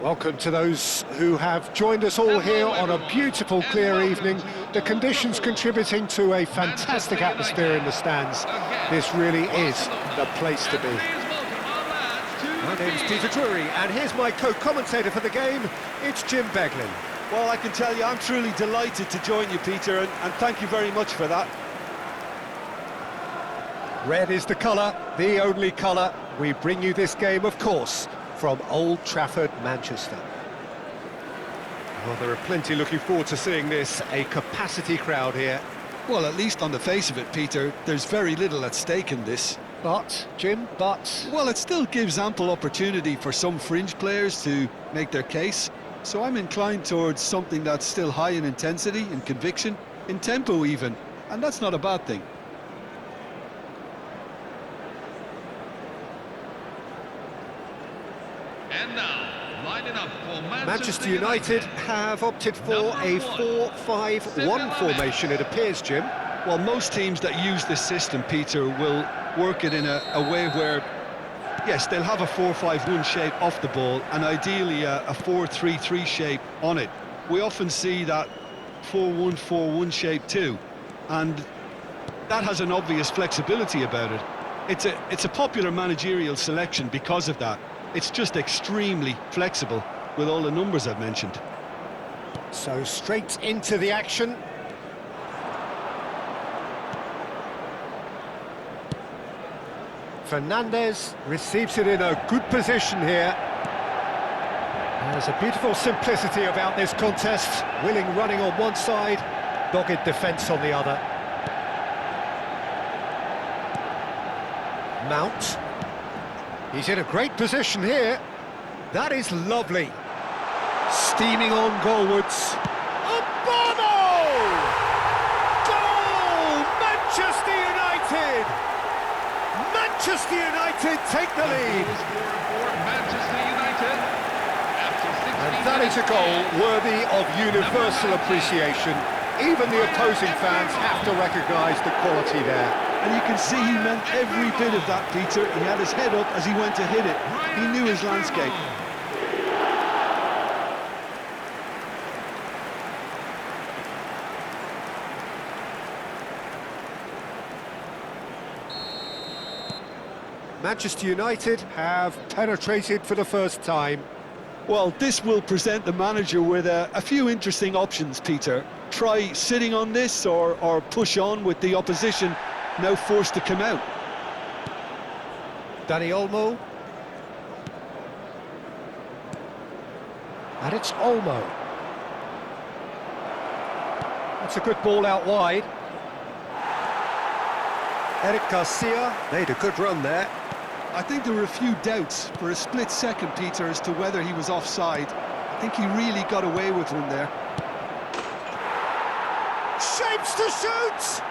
Welcome to those who have joined us all here on a beautiful, clear evening. The conditions contributing to a fantastic atmosphere in the stands. This really is the place to be. My name's Peter Drury, and here's my co-commentator for the game. It's Jim Beglin. Well, I can tell you, I'm truly delighted to join you, Peter, and thank you very much for that. Red is the colour, the only colour. We bring you this game, of course, from Old Trafford, Manchester. Well, there are plenty looking forward to seeing this, a capacity crowd here. Well, at least on the face of it, Peter, there's very little at stake in this. But, Jim, Well, it still gives ample opportunity for some fringe players to make their case. So I'm inclined towards something that's still high in intensity, in conviction, in tempo even. And that's not a bad thing. And now, lining up for Manchester United have opted for a 4-5-1 formation, it appears, Jim. Well, most teams that use this system, Peter, will work it in a way where, yes, they'll have a 4-5-1 shape off the ball and ideally a 4-3-3 shape on it. We often see that 4-1-4-1 shape too, and that has an obvious flexibility about it. It's a popular managerial selection because of that. It's just extremely flexible with all the numbers I've mentioned. So straight into the action. Fernandez receives it in a good position here. There's a beautiful simplicity about this contest. Willing running on one side, dogged defence on the other. Mount. He's in a great position here. That is lovely. Steaming on goalwards. Obama! Goal! Manchester United! Manchester United take the lead. And that is a goal worthy of universal appreciation. Even the opposing fans have to recognise the quality there. And you can see he meant every bit of that, Peter. He had his head up as he went to hit it. He knew his landscape. Manchester United have penetrated for the first time. Well, this will present the manager with a few interesting options, Peter. Try sitting on this or push on with the opposition now forced to come out. Dani Olmo. And it's Olmo. That's a good ball out wide. Eric Garcia made a good run there. I think there were a few doubts for a split second, Peter, as to whether he was offside. I think he really got away with one there. Shapes to shoot!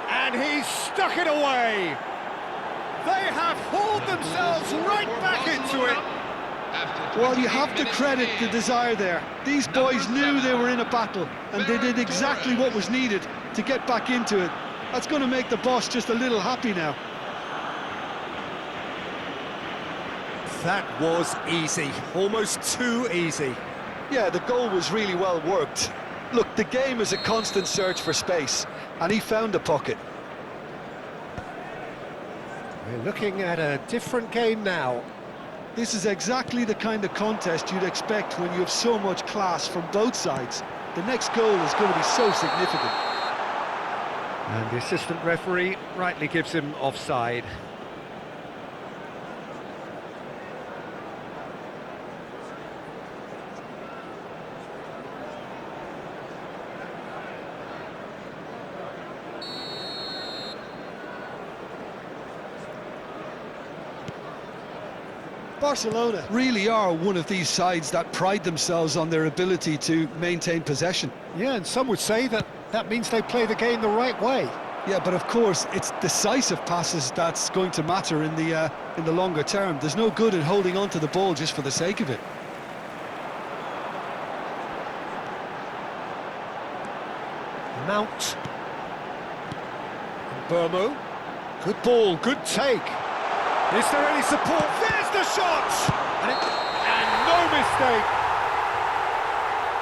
And he's stuck it away. They have hauled themselves right back into it. Well, you have to credit the desire there. These boys knew they were in a battle, and they did exactly what was needed to get back into it. That's going to make the boss just a little happy now. That was easy, almost too easy. Yeah, the goal was really well worked. Look, the game is a constant search for space, and he found a pocket. We're looking at a different game now. This is exactly the kind of contest you'd expect when you have so much class from both sides. The next goal is going to be so significant. And the assistant referee rightly gives him offside. Barcelona really are one of these sides that pride themselves on their ability to maintain possession. Yeah, and some would say that means they play the game the right way. Yeah, but of course, it's decisive passes that's going to matter in the longer term. There's no good in holding on to the ball just for the sake of it. Mount. Burmo. Good ball, good take. Is there any support? There's the shot! And no mistake!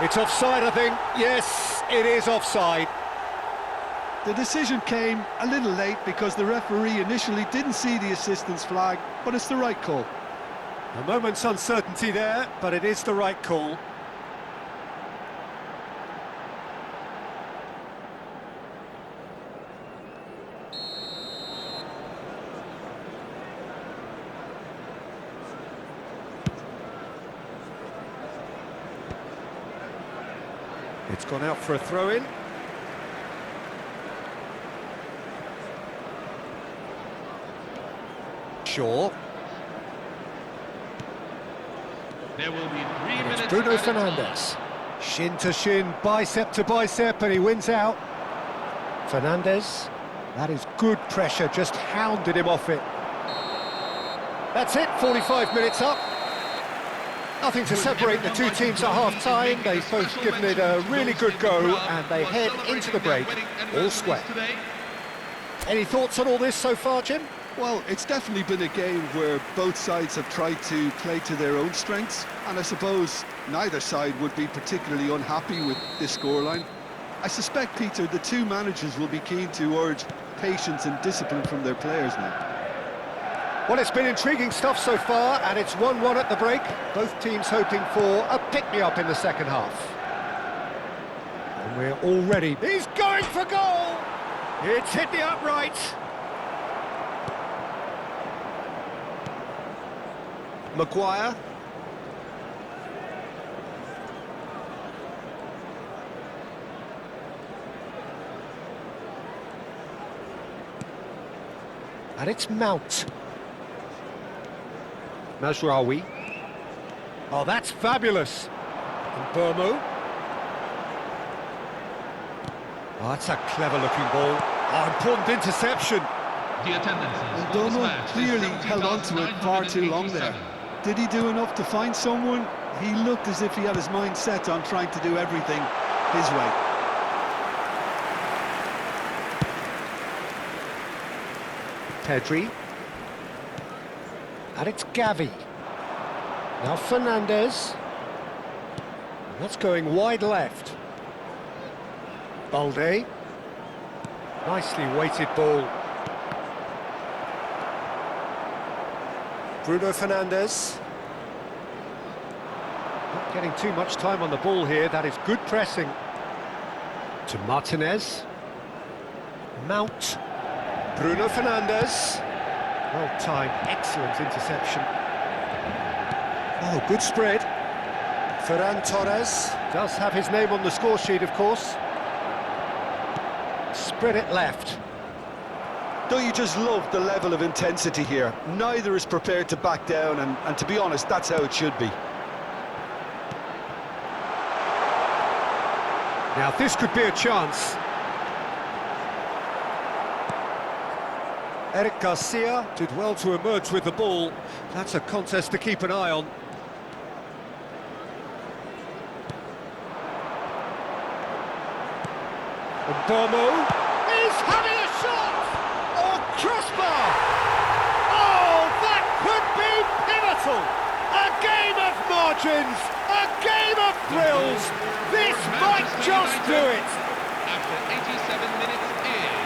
It's offside, I think. Yes, it is offside. The decision came a little late because the referee initially didn't see the assistance flag, but it's the right call. A moment's uncertainty there, but it is the right call. It's gone out for a throw-in. Shaw. There will be 3 minutes. It's Bruno added time. Fernandes. Shin to shin, bicep to bicep, and he wins out. Fernandes. That is good pressure, just hounded him off it. That's it, 45 minutes up. Nothing to separate the two teams at half-time. They've both given it a really good go, and they head into the break all square. Any thoughts on all this so far, Jim? Well, it's definitely been a game where both sides have tried to play to their own strengths, and I suppose neither side would be particularly unhappy with this scoreline. I suspect, Peter, the two managers will be keen to urge patience and discipline from their players now. Well, it's been intriguing stuff so far, and it's 1-1 at the break. Both teams hoping for a pick-me-up in the second half. And we're already... He's going for goal! It's hit the upright. Maguire. And it's Mount. Mazraoui. Oh, that's fabulous. And Burmo. Oh, that's a clever-looking ball. Oh, important interception. The attendance And Burmo clearly held on to it far too long there. Did he do enough to find someone? He looked as if he had his mind set on trying to do everything his way. Pedri. And it's Gavi. Now Fernandes. That's going wide left. Balde. Nicely weighted ball. Bruno Fernandes. Not getting too much time on the ball here. That is good pressing. To Martinez. Mount. Bruno Fernandes. Well timed, excellent interception. Oh, good spread. Ferran Torres does have his name on the score sheet, of course. Spread it left. Don't you just love the level of intensity here? Neither is prepared to back down, and to be honest, that's how it should be. Now, this could be a chance. Eric Garcia did well to emerge with the ball. That's a contest to keep an eye on. And Burmo is having a shot! Oh, crossbar! Oh, that could be pivotal! A game of margins! A game of thrills! This might just do it! After 87 minutes is...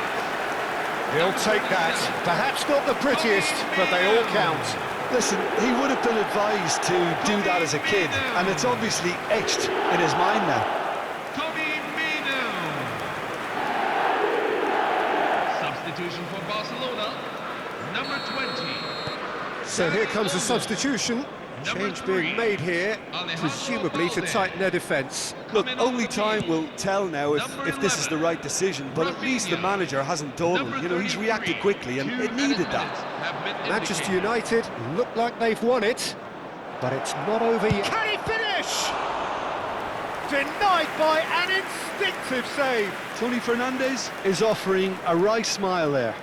He'll take that. Perhaps not the prettiest, but they all count. Listen, he would have been advised to do that as a kid, and it's obviously etched in his mind now. Substitution for Barcelona, number 20. So here comes a substitution. Change being made here, presumably to tighten their defence. Look, only time will tell now if this is the right decision, but at least the manager hasn't dawdled. You know, he's reacted quickly, and it needed that. Manchester United look like they've won it, but it's not over yet. Can he finish? Denied by an instinctive save. Tony Fernandes is offering a wry smile there.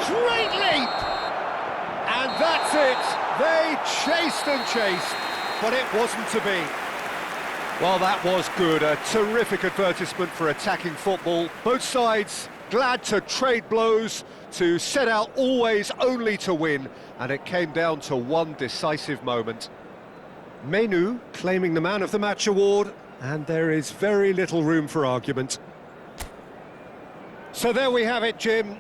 Great leap! And that's it. They chased and chased, but it wasn't to be. Well, that was good. A terrific advertisement for attacking football. Both sides glad to trade blows, to set out always only to win, and it came down to one decisive moment. Menu claiming the Man of the Match award, and there is very little room for argument. So there we have it, Jim.